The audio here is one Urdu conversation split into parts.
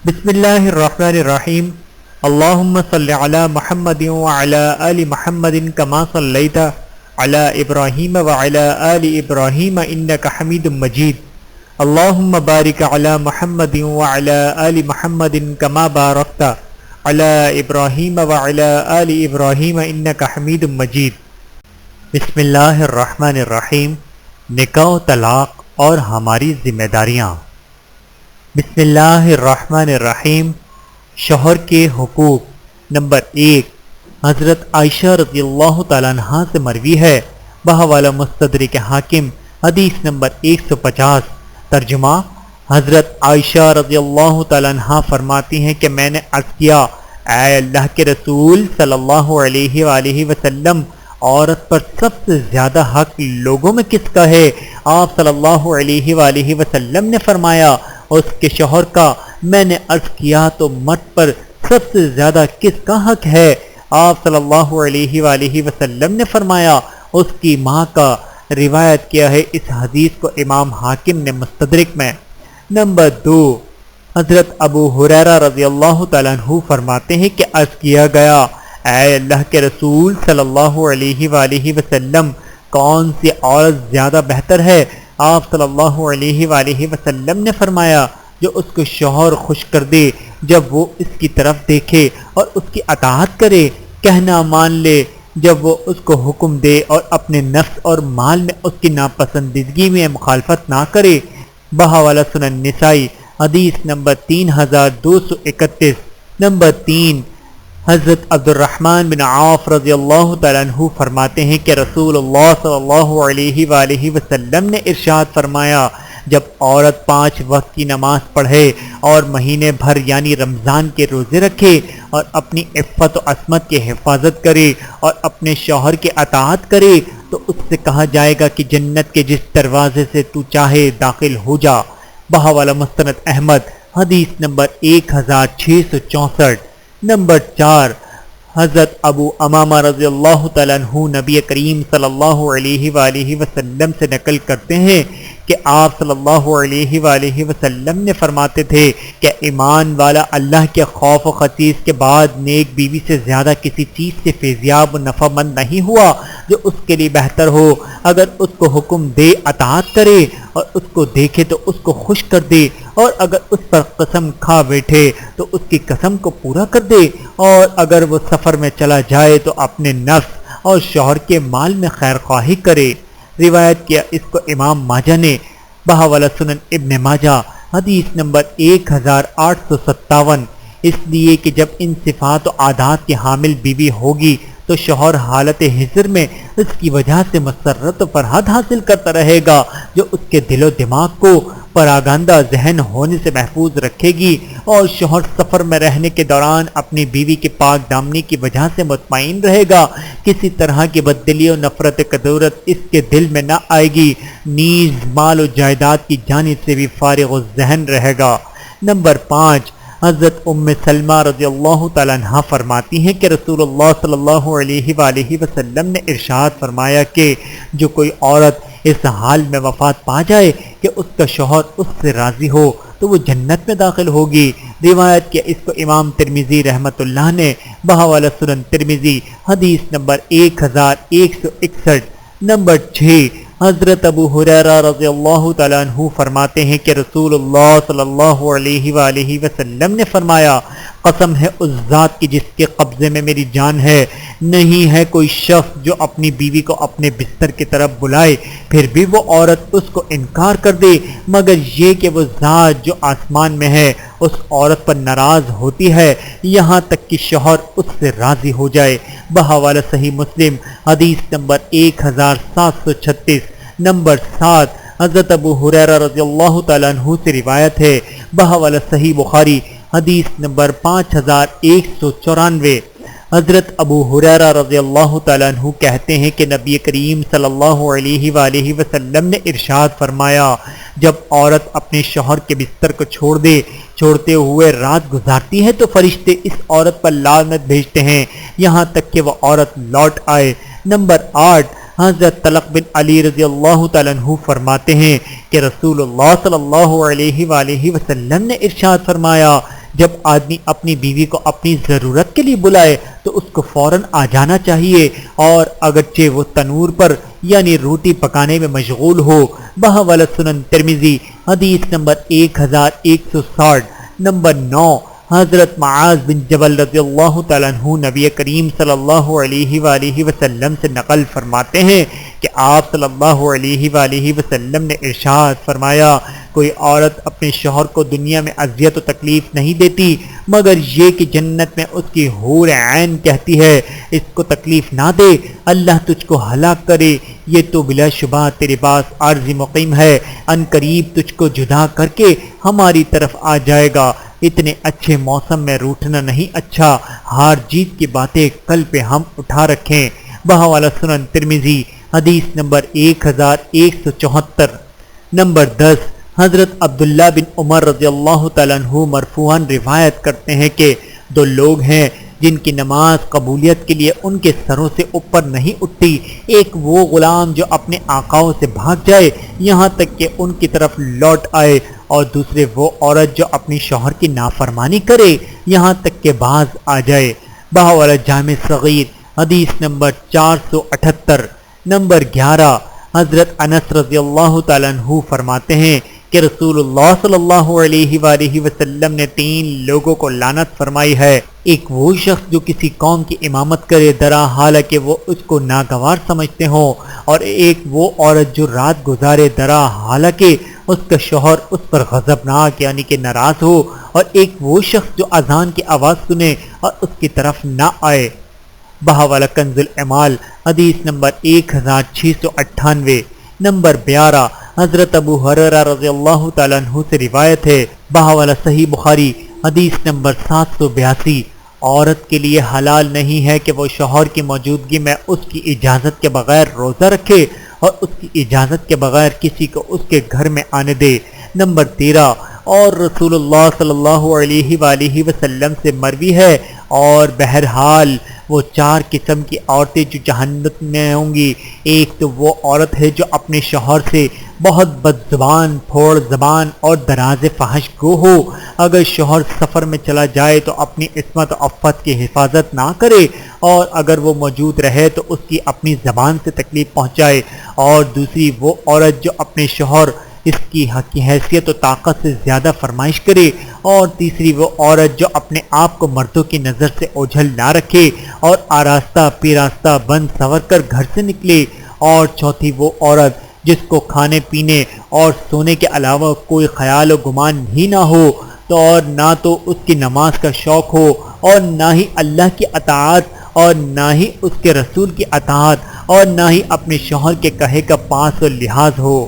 بسم اللہ الرحمن الرحیم اللہم صلی علی محمد وعلی آل محمد کما صلیت علی ابراہیم وعلی آل ابراہیم انک حمید مجید اللہم بارک علی محمد وعلی آل محمد کما بارکت علی ابراہیم وعلی آل ابراہیم انک حمید مجید۔ بسم اللہ الرحمن الرحیم۔ نکاح و طلاق اور ہماری ذمہ داریاں۔ بسم اللہ الرحمن الرحیم۔ شوہر کے حقوق۔ نمبر 1، حضرت عائشہ رضی اللہ تعالیٰ عنہ سے مروی ہے، بحوالہ مستدرک حاکم، حدیث نمبر 150۔ ترجمہ: حضرت عائشہ رضی اللہ تعالیٰ عنہ فرماتی ہیں کہ میں نے عرض کیا، اے اللہ کے رسول صلی اللہ علیہ وآلہ وسلم، عورت پر سب سے زیادہ حق لوگوں میں کس کا ہے؟ آپ صلی اللہ علیہ وآلہ وسلم نے فرمایا، اس کے شوہر کا۔ میں نے عرض کیا تو مرد پر سب سے زیادہ کس کا حق ہے؟ آپ صلی اللہ علیہ وآلہ وسلم نے فرمایا، اس کی ماں کا۔ روایت کیا ہے اس حدیث کو امام حاکم نے مستدرک میں۔ نمبر 2، حضرت ابو ہریرہ رضی اللہ تعالیٰ عنہ فرماتے ہیں کہ عرض کیا گیا، اے اللہ کے رسول صلی اللہ علیہ وآلہ وسلم، کون سی عورت زیادہ بہتر ہے؟ آپ صلی اللہ علیہ وآلہ وسلم نے فرمایا، جو اس کو شوہر خوش کر دے جب وہ اس کی طرف دیکھے اور اس کی اطاعت کرے، کہنا مان لے جب وہ اس کو حکم دے اور اپنے نفس اور مال میں اس کی ناپسندیدگی میں مخالفت نہ کرے۔ بحوالہ سنن نسائی، حدیث نمبر 3231۔ نمبر 3، حضرت عبد الرحمن بن عوف رضی اللہ تعالیٰ عنہ فرماتے ہیں کہ رسول اللہ صلی اللہ علیہ وآلہ وسلم نے ارشاد فرمایا، جب عورت 5 وقت کی نماز پڑھے اور مہینے بھر یعنی رمضان کے روزے رکھے اور اپنی عفت و عصمت کی حفاظت کرے اور اپنے شوہر کی اطاعت کرے تو اس سے کہا جائے گا کہ جنت کے جس دروازے سے تو چاہے داخل ہو جا۔ بحوالہ مستند احمد، حدیث نمبر 1664۔ نمبر 4، حضرت ابو امامہ رضی اللہ تعالیٰ عنہ نبی کریم صلی اللہ علیہ وآلہ وسلم سے نقل کرتے ہیں کہ آپ صلی اللہ علیہ وآلہ وسلم نے فرماتے تھے کہ ایمان والا اللہ کے خوف و خطیز کے بعد نیک بیوی سے زیادہ کسی چیز سے فیضیاب و نفع مند نہیں ہوا جو اس کے لیے بہتر ہو۔ اگر اس کو حکم دے اطاعت کرے اور اس کو دیکھے تو اس کو خوش کر دے، اور اگر اس پر قسم کھا بیٹھے تو اس کی قسم کو پورا کر دے، اور اگر وہ سفر میں چلا جائے تو اپنے نفس اور شوہر کے مال میں خیر خواہی کرے۔ روایت کیا اس کو امام ماجہ نے، بحوالہ سنن ابن ماجہ، حدیث نمبر 1857۔ اس لیے کہ جب ان صفات و عادات کی حامل بیوی ہوگی تو شوہر حالت حضر میں اس کی وجہ سے مسرت و فرحت حاصل کرتا رہے گا، جو اس کے دل و دماغ کو پراگندہ ذہن ہونے سے محفوظ رکھے گی، اور شوہر سفر میں رہنے کے دوران اپنی بیوی کی پاک دامنی کی وجہ سے مطمئن رہے گا، کسی طرح کی بددلی و نفرت کدورت اس کے دل میں نہ آئے گی، نیز مال و جائیداد کی جانب سے بھی فارغ الذہن رہے گا۔ نمبر 5، حضرت ام سلمہ رضی اللہ تعالیٰ عنہ فرماتی ہیں کہ رسول اللہ صلی اللہ علیہ وآلہ وسلم نے ارشاد فرمایا کہ جو کوئی عورت اس حال میں وفات پا جائے کہ اس کا شوہر اس سے راضی ہو تو وہ جنت میں داخل ہوگی۔ روایت کیا اس کو امام ترمذی رحمۃ اللہ نے، بحوالہ سنن ترمذی، حدیث نمبر 1161۔ نمبر 6، حضرت ابو ہریرہ رضی اللہ تعالیٰ عنہ فرماتے ہیں کہ رسول اللہ صلی اللہ علیہ وآلہ وسلم نے فرمایا، قسم ہے اس ذات کی جس کے قبضے میں میری جان ہے، نہیں ہے کوئی شخص جو اپنی بیوی کو اپنے بستر کی طرف بلائے پھر بھی وہ عورت اس کو انکار کر دے، مگر یہ کہ وہ ذات جو آسمان میں ہے اس عورت پر ناراض ہوتی ہے یہاں تک کہ شوہر اس سے راضی ہو جائے۔ بحوالہ صحیح مسلم، حدیث نمبر 1736۔ نمبر 7، حضرت ابو ہریرہ رضی اللہ تعالیٰ عنہ سے روایت ہے، بحوالہ صحیح بخاری، حدیث نمبر 5194۔ حضرت ابو ہریرہ رضی اللہ تعالیٰ عنہ کہتے ہیں کہ نبی کریم صلی اللہ علیہ وآلہ وسلم نے ارشاد فرمایا، جب عورت اپنے شوہر کے بستر کو چھوڑتے ہوئے رات گزارتی ہے تو فرشتے اس عورت پر لعنت بھیجتے ہیں یہاں تک کہ وہ عورت لوٹ آئے۔ نمبر 8، حضرت طلق بن علی رضی اللہ تعالیٰ عنہ فرماتے ہیں کہ رسول اللہ صلی اللہ علیہ وآلہ وسلم نے ارشاد فرمایا جب آدمی اپنی بیوی کو اپنی ضرورت کے لیے بلائے تو اس کو فوراً آ جانا چاہیے، اور اگرچہ وہ تنور پر یعنی روٹی پکانے میں مشغول ہو۔ بحوالہ سنن ترمذی حدیث نمبر 1160۔ نمبر 9، حضرت معاذ بن جبل رضی اللہ تعالیٰ عنہ نبی کریم صلی اللہ علیہ وآلہ وسلم سے نقل فرماتے ہیں کہ آپ صلی اللہ علیہ وآلہ وسلم نے ارشاد فرمایا، کوئی عورت اپنے شوہر کو دنیا میں اذیت و تکلیف نہیں دیتی مگر یہ کہ جنت میں اس کی حور عین کہتی ہے، اس کو تکلیف نہ دے، اللہ تجھ کو ہلاک کرے، یہ تو بلا شبہ تیرے پاس عارضی مقیم ہے، ان قریب تجھ کو جدا کر کے ہماری طرف آ جائے گا۔ اتنے اچھے موسم میں روٹھنا نہیں اچھا، ہار جیت کی باتیں کل پہ ہم اٹھا رکھیں۔ بحوالہ سنن ترمذی حدیث نمبر 1174۔ نمبر 10، حضرت عبداللہ بن عمر رضی اللہ تعالیٰ عنہ مرفوعاً روایت کرتے ہیں کہ دو لوگ ہیں جن کی نماز قبولیت کے لیے ان کے سروں سے اوپر نہیں اٹھتی، ایک وہ غلام جو اپنے آقاؤں سے بھاگ جائے یہاں تک کہ ان کی طرف لوٹ آئے، اور دوسرے وہ عورت جو اپنی شوہر کی نافرمانی کرے یہاں تک کہ باز آ جائے۔ بحوالہ جامع صغیر حدیث نمبر 478۔ نمبر 11، حضرت انس رضی اللہ تعالیٰ عنہ فرماتے ہیں کہ رسول اللہ صلی اللہ علیہ وآلہ وسلم نے 3 لوگوں کو لعنت فرمائی ہے، ایک وہ شخص جو کسی قوم کی امامت کرے درا حالانکہ وہ اس کو ناگوار سمجھتے ہوں، اور ایک وہ عورت جو رات گزارے درا حالانکہ اس کا شوہر اس پر غضبناک یعنی کہ ناراض ہو، اور ایک وہ شخص جو اذان کی آواز سنے اور اس کی طرف نہ آئے۔ بحوالہ کنز العمال حدیث نمبر 1698۔ نمبر 12، حضرت ابو ہریرہ رضی اللہ تعالیٰ عنہ سے روایت ہے، بحوالہ صحیح بخاری حدیث نمبر 782، عورت کے لیے حلال نہیں ہے کہ وہ شوہر کی موجودگی میں اس کی اجازت کے بغیر روزہ رکھے اور اس کی اجازت کے بغیر کسی کو اس کے گھر میں آنے دے۔ نمبر 13، اور رسول اللہ صلی اللہ علیہ وآلہ وسلم سے مروی ہے، اور بہرحال وہ 4 قسم کی عورتیں جو جہنم میں ہوں گی، ایک تو وہ عورت ہے جو اپنے شوہر سے بہت بد زبان، پھوڑ زبان اور دراز فحش گو ہو، اگر شوہر سفر میں چلا جائے تو اپنی عصمت و عفت کی حفاظت نہ کرے، اور اگر وہ موجود رہے تو اس کی اپنی زبان سے تکلیف پہنچائے، اور دوسری وہ عورت جو اپنے شوہر اس کی حیثیت و طاقت سے زیادہ فرمائش کرے، اور تیسری وہ عورت جو اپنے آپ کو مردوں کی نظر سے اوجھل نہ رکھے اور آراستہ پیراستہ بند سنور کر گھر سے نکلے، اور چوتھی وہ عورت جس کو کھانے پینے اور سونے کے علاوہ کوئی خیال و گمان ہی نہ ہو، تو اور نہ تو اس کی نماز کا شوق ہو، اور نہ ہی اللہ کی اطاعت، اور نہ ہی اس کے رسول کی اطاعت، اور نہ ہی اپنے شوہر کے کہے کا پاس و لحاظ ہو۔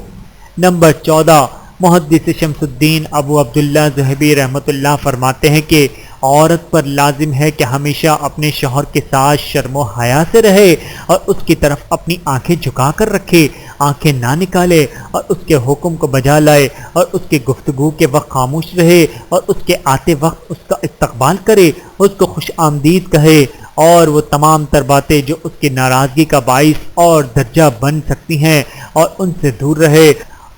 نمبر 14، محدث شمس الدین ابو عبداللہ ذہبی رحمۃ اللہ فرماتے ہیں کہ عورت پر لازم ہے کہ ہمیشہ اپنے شوہر کے ساتھ شرم و حیا سے رہے اور اس کی طرف اپنی آنکھیں جھکا کر رکھے، آنکھیں نہ نکالے، اور اس کے حکم کو بجا لائے، اور اس کی گفتگو کے وقت خاموش رہے، اور اس کے آتے وقت اس کا استقبال کرے، اس کو خوش آمدید کہے، اور وہ تمام تر باتیں جو اس کی ناراضگی کا باعث اور درجہ بن سکتی ہیں اور ان سے دور رہے،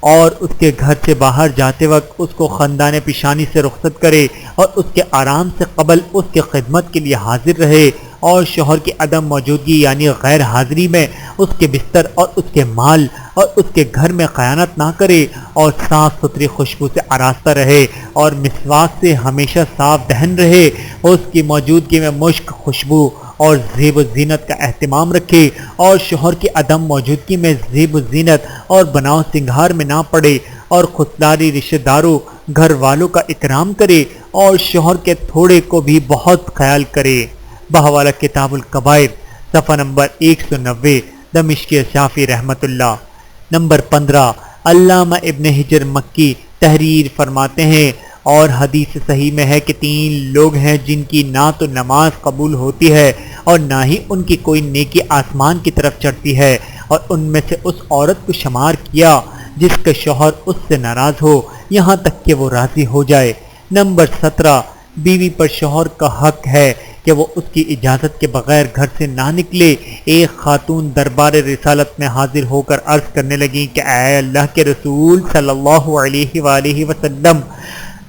اور اس کے گھر سے باہر جاتے وقت اس کو خاندان پیشانی سے رخصت کرے، اور اس کے آرام سے قبل اس کے خدمت کے لیے حاضر رہے، اور شوہر کی عدم موجودگی یعنی غیر حاضری میں اس کے بستر اور اس کے مال اور اس کے گھر میں خیانت نہ کرے، اور صاف ستھری خوشبو سے آراستہ رہے، اور مسواک سے ہمیشہ صاف دہن رہے، اس کی موجودگی میں مشک، خوشبو اور زیب و زینت کا اہتمام رکھے، اور شوہر کی عدم موجودگی میں زیب و زینت اور بناؤ سنگھار میں نہ پڑے، اور خودداری رشتہ داروں گھر والوں کا اکرام کرے، اور شوہر کے تھوڑے کو بھی بہت خیال کرے۔ بحوالہ کتاب الکبائر صفحہ نمبر 190، دمشقی شافعی رحمۃ اللہ۔ نمبر 15، علامہ ابن حجر مکی تحریر فرماتے ہیں، اور حدیث صحیح میں ہے کہ 3 لوگ ہیں جن کی نہ تو نماز قبول ہوتی ہے اور نہ ہی ان کی کوئی نیکی آسمان کی طرف چڑھتی ہے، اور ان میں سے اس عورت کو شمار کیا جس کا شوہر اس سے ناراض ہو یہاں تک کہ وہ راضی ہو جائے۔ نمبر 17، بیوی پر شوہر کا حق ہے کہ وہ اس کی اجازت کے بغیر گھر سے نہ نکلے۔ ایک خاتون دربار رسالت میں حاضر ہو کر عرض کرنے لگی کہ اے اللہ کے رسول صلی اللہ علیہ وآلہ وسلم،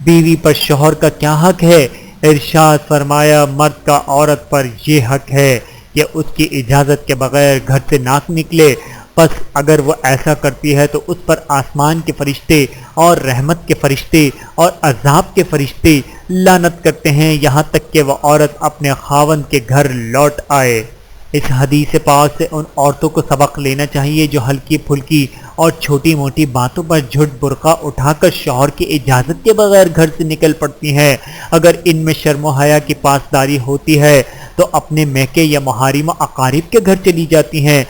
بیوی پر شوہر کا کیا حق ہے؟ ارشاد فرمایا مرد کا عورت پر یہ حق ہے کہ اس کی اجازت کے بغیر گھر سے نہ نکلے، پس اگر وہ ایسا کرتی ہے تو اس پر آسمان کے فرشتے اور رحمت کے فرشتے اور عذاب کے فرشتے لعنت کرتے ہیں یہاں تک کہ وہ عورت اپنے خاوند کے گھر لوٹ آئے۔ اس حدیث پاک سے ان عورتوں کو سبق لینا چاہیے جو ہلکی پھلکی اور چھوٹی موٹی باتوں پر جھٹ برقع اٹھا کر شوہر کی اجازت کے بغیر گھر سے نکل پڑتی ہیں۔ اگر ان میں شرم و حیا کی پاسداری ہوتی ہے تو اپنے میکے یا محارم و اقارب کے گھر چلی جاتی ہیں،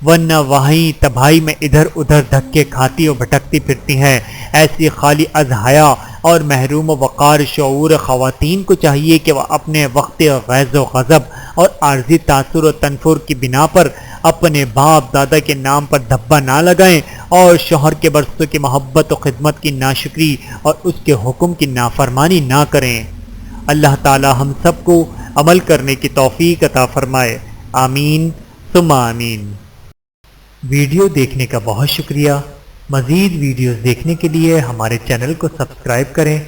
ورنہ وہیں تباہی میں ادھر ادھر دھکے کھاتی اور بھٹکتی پھرتی ہیں۔ ایسی خالی از حیا اور محروم و وقار شعور خواتین کو چاہیے کہ وہ اپنے وقت غیظ و غضب اور عارضی تاثر و تنفر کی بنا پر اپنے باپ دادا کے نام پر دھبا نہ لگائیں اور شوہر کے برسوں کی محبت و خدمت کی ناشکری اور اس کے حکم کی نافرمانی نہ کریں۔ اللہ تعالی ہم سب کو عمل کرنے کی توفیق عطا فرمائے، آمین ثم آمین۔ ویڈیو دیکھنے کا بہت شکریہ۔ مزید ویڈیوز دیکھنے کے لیے ہمارے چینل کو سبسکرائب کریں۔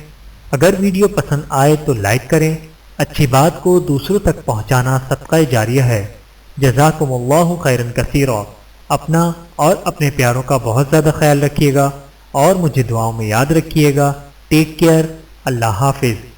اگر ویڈیو پسند آئے تو لائک کریں۔ اچھی بات کو دوسروں تک پہنچانا صدقہ جاریہ ہے۔ جزاکم اللہ خیرا کثیرا۔ اپنا اور اپنے پیاروں کا بہت زیادہ خیال رکھیے گا اور مجھے دعاؤں میں یاد رکھیے گا۔ Take care. اللہ حافظ۔